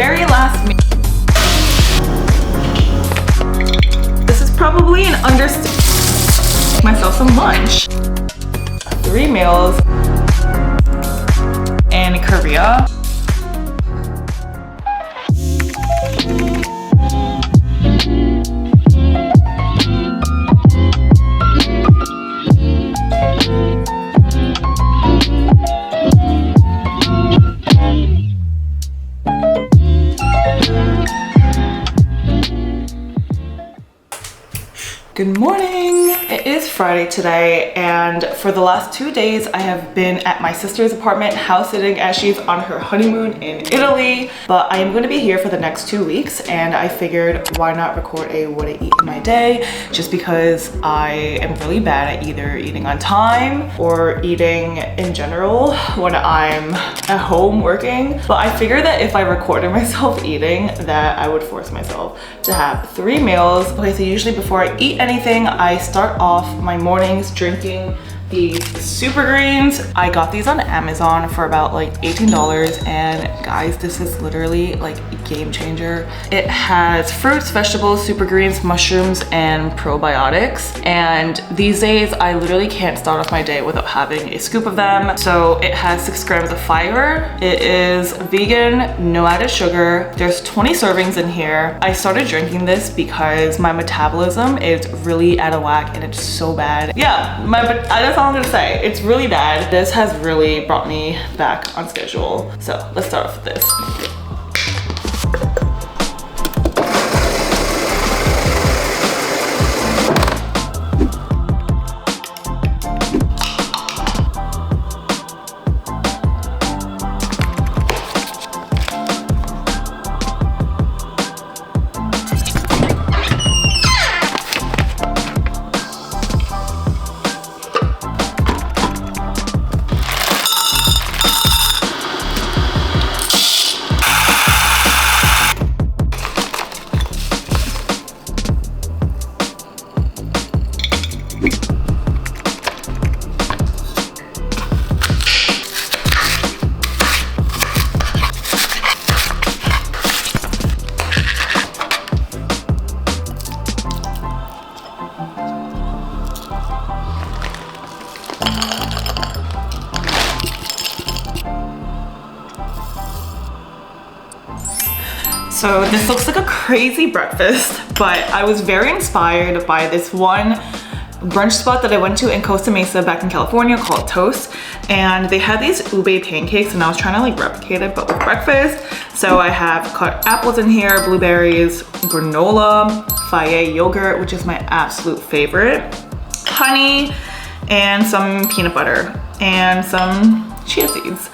very last meal. This is probably an understatement. Myself some lunch. 3 meals in Korea. Good morning! It is Friday today, and for the last 2 days I have been at my sister's apartment house sitting as she's on her honeymoon in Italy. But I am going to be here for the next 2 weeks, and I figured why not record a what I eat in my day, just because I am really bad at either eating on time or eating in general when I'm at home working. But I figured that if I recorded myself eating, that I would force myself to have 3 meals. Okay, so usually before I eat anything, I start off my mornings drinking these super greens. I got these on Amazon for about like $18, and guys, this is literally like a game changer. It has fruits, vegetables, super greens, mushrooms, and probiotics. And these days I literally can't start off my day without having a scoop of them. So it has 6 grams of fiber. It is vegan, no added sugar. There's 20 servings in here. I started drinking this because my metabolism is really out of whack and it's so bad. Yeah, that's all I'm gonna say. It's really bad. This has really brought me back on schedule. So let's start off with this. So this looks like a crazy breakfast, but I was very inspired by this one brunch spot that I went to in Costa Mesa back in California called Toast. And they had these ube pancakes, and I was trying to like replicate it, but with breakfast. So I have cut apples in here, blueberries, granola, Fage yogurt, which is my absolute favorite, honey, and some peanut butter, and some chia seeds.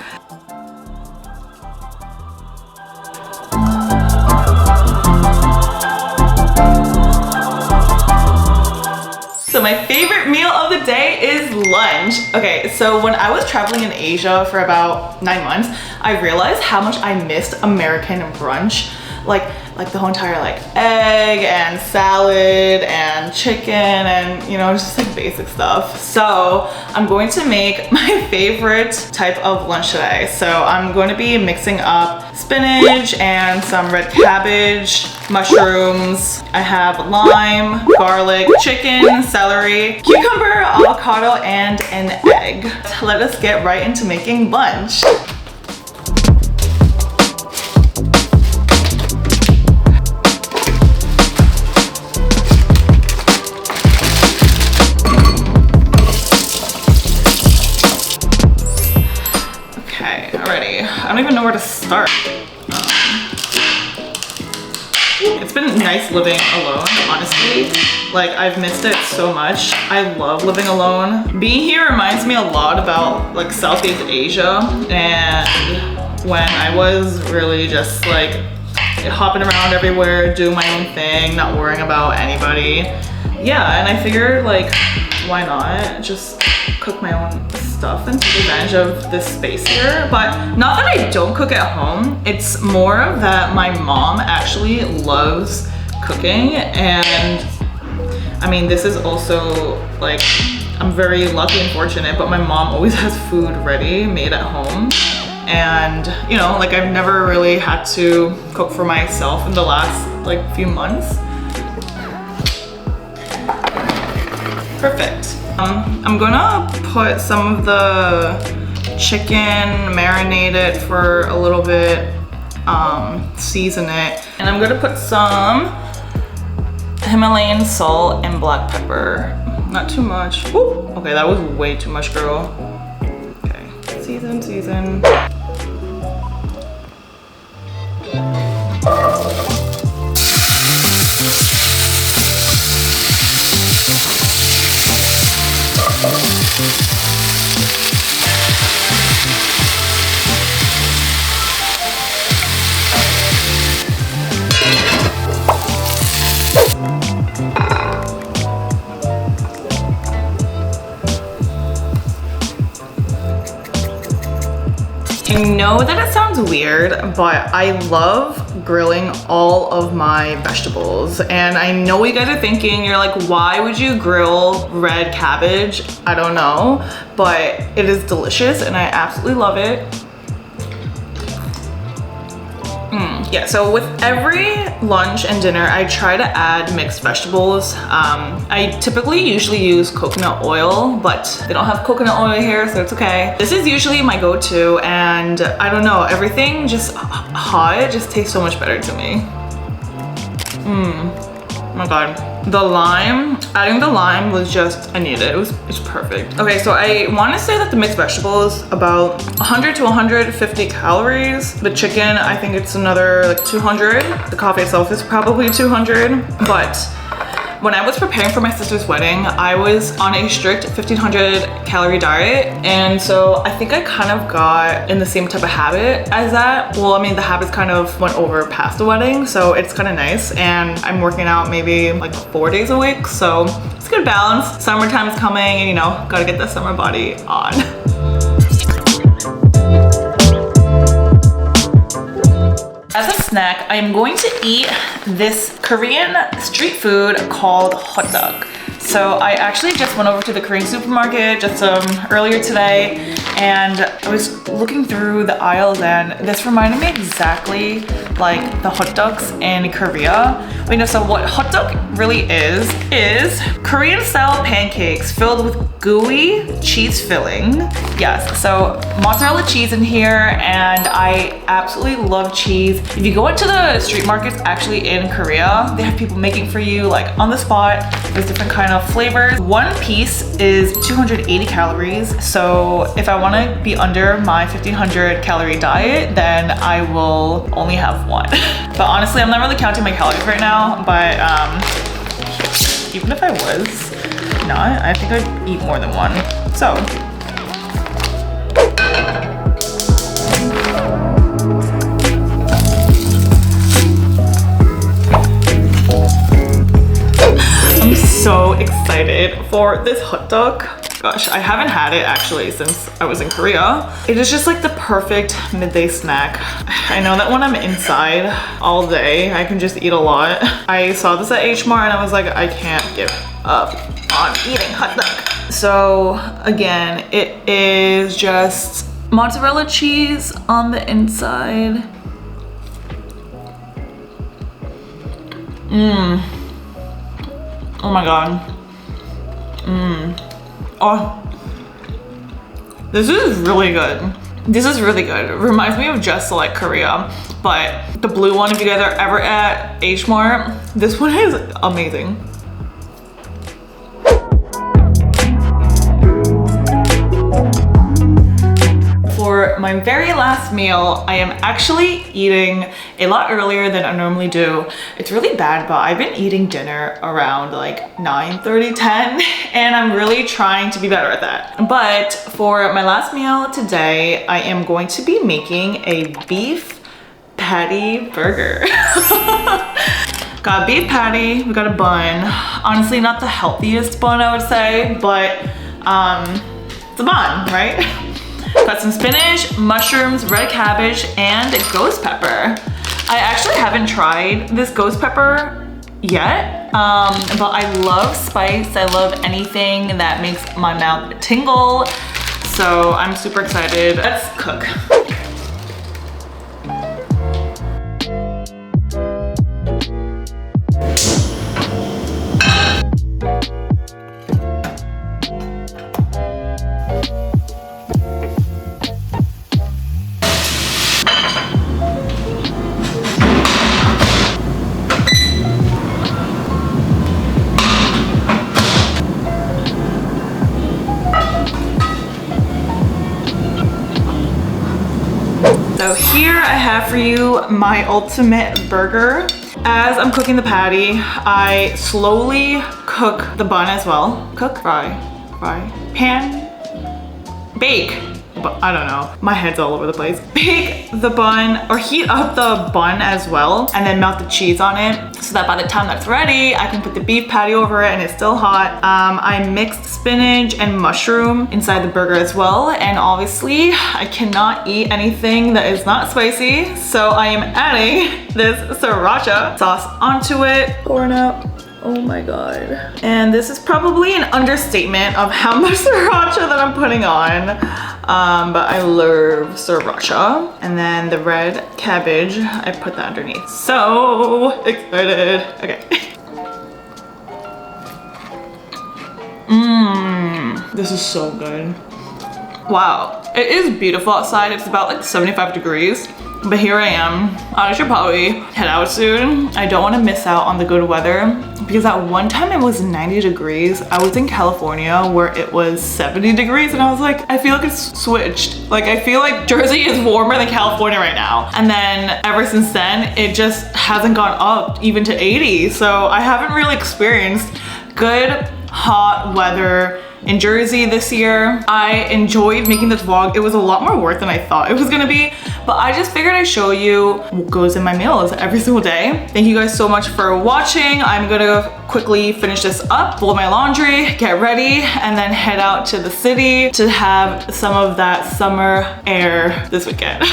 So my favorite meal of the day is lunch. Okay, so when I was traveling in Asia for about 9 months, I realized how much I missed American brunch. Like the whole entire like egg and salad and chicken and just like basic stuff. So I'm going to make my favorite type of lunch today. So I'm going to be mixing up spinach and some red cabbage, mushrooms. I have lime, garlic, chicken, celery, cucumber, avocado, and an egg. Let us get right into making lunch. I don't even know where to start. It's been nice living alone, honestly. Like, I've missed it so much. I love living alone. Being here reminds me a lot about like Southeast Asia, and when I was really just like hopping around everywhere, doing my own thing, not worrying about anybody. Yeah, and I figured like, why not just cook my own stuff and take advantage of this space here. But not that I don't cook at home, it's more of that my mom actually loves cooking. And I mean, this is also like, I'm very lucky and fortunate, but my mom always has food ready, made at home. and you know, like I've never really had to cook for myself in the last like few months. Perfect. I'm gonna put some of the chicken, marinate it for a little bit, season it, and I'm gonna put some Himalayan salt and black pepper. Not too much. Woo! Okay, that was way too much, girl. Okay, season. I know that it sounds weird, but I love grilling all of my vegetables. And I know what you guys are thinking, you're like, why would you grill red cabbage? I don't know, but it is delicious and I absolutely love it. Yeah, so with every lunch and dinner, I try to add mixed vegetables. I typically usually use coconut oil, but they don't have coconut oil here, so it's okay. This is usually my go-to, and I don't know, everything just hot just tastes so much better to me. Oh my God. The lime, adding the lime was just, I needed it. It's perfect. Okay, so I want to say that the mixed vegetables about 100 to 150 calories. The chicken, I think it's another like 200. The coffee itself is probably 200. But when I was preparing for my sister's wedding, I was on a strict 1500 calorie diet. And so I think I kind of got in the same type of habit as that. Well, I mean, the habits kind of went over past the wedding, so it's kind of nice. And I'm working out maybe like 4 days a week. So it's a good balance. Summertime's coming and you know, gotta get the summer body on. As a snack, I am going to eat this Korean street food called hot dog. So I actually just went over to the Korean supermarket just earlier today, and I was looking through the aisles and this reminded me exactly like the hot dogs in Korea. Wait, no, so what hot dog really is Korean style pancakes filled with gooey cheese filling. Yes, so mozzarella cheese in here, and I absolutely love cheese. If you go into the street markets actually in Korea, they have people making for you like on the spot. There's different kind of flavors. One piece is 280 calories. So if I want to be under my 1500 calorie diet, then I will only have one. But honestly, I'm not really counting my calories right now, but even if I was not, I think I'd eat more than one. So I'm so excited for this hot dog. Gosh, I haven't had it actually since I was in Korea. It is just like the perfect midday snack. I know that when I'm inside all day, I can just eat a lot. I saw this at H Mart and I was like, I can't give up on eating hot dog. So again, it is just mozzarella cheese on the inside. Oh my God. Oh, this is really good. This is really good. It reminds me of Just Select Korea, but the blue one, if you guys are ever at H Mart, this one is amazing. For my very last meal, I am actually eating a lot earlier than I normally do. It's really bad, but I've been eating dinner around like 9:30, 10, and I'm really trying to be better at that. But for my last meal today, I am going to be making a beef patty burger. Got a beef patty, we got a bun. Honestly, not the healthiest bun, I would say, but it's a bun, right? Got some spinach, mushrooms, red cabbage, and ghost pepper. I actually haven't tried this ghost pepper yet, but I love spice. I love anything that makes my mouth tingle. So I'm super excited. Let's cook. here I have for you my ultimate burger. As I'm cooking the patty, I slowly cook the bun as well. Cook, fry, pan, bake. But I don't know, my head's all over the place. Bake the bun or heat up the bun as well and then melt the cheese on it so that by the time that's ready, I can put the beef patty over it and it's still hot. I mixed spinach and mushroom inside the burger as well. And obviously I cannot eat anything that is not spicy. So I am adding this sriracha sauce onto it. Pouring out. Oh my god. And this is probably an understatement of how much sriracha that I'm putting on. But I love sriracha. And then the red cabbage, I put that underneath. So excited. Okay. This is so good. Wow. It is beautiful outside. It's about like 75 degrees. But here I am. I should probably head out soon. I don't want to miss out on the good weather because at one time it was 90 degrees. I was in California where it was 70 degrees and I was like, I feel like it's switched. Like I feel like Jersey is warmer than California right now. And then ever since then, it just hasn't gone up even to 80. So I haven't really experienced good hot weather in Jersey this year. I enjoyed making this vlog. It was a lot more work than I thought it was gonna be, but I just figured I'd show you what goes in my meals every single day. Thank you guys so much for watching. I'm gonna quickly finish this up, fold my laundry, get ready, and then head out to the city to have some of that summer air this weekend.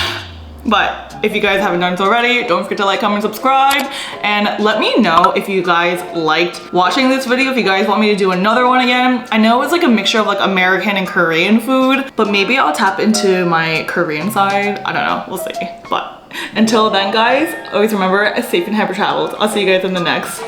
But if you guys haven't done so already, don't forget to like, comment, subscribe, and let me know if you guys liked watching this video, if you guys want me to do another one again. I know it's like a mixture of like American and Korean food, but maybe I'll tap into my Korean side. I don't know, we'll see. But until then guys, always remember, safe and happy travels. I'll see you guys in the next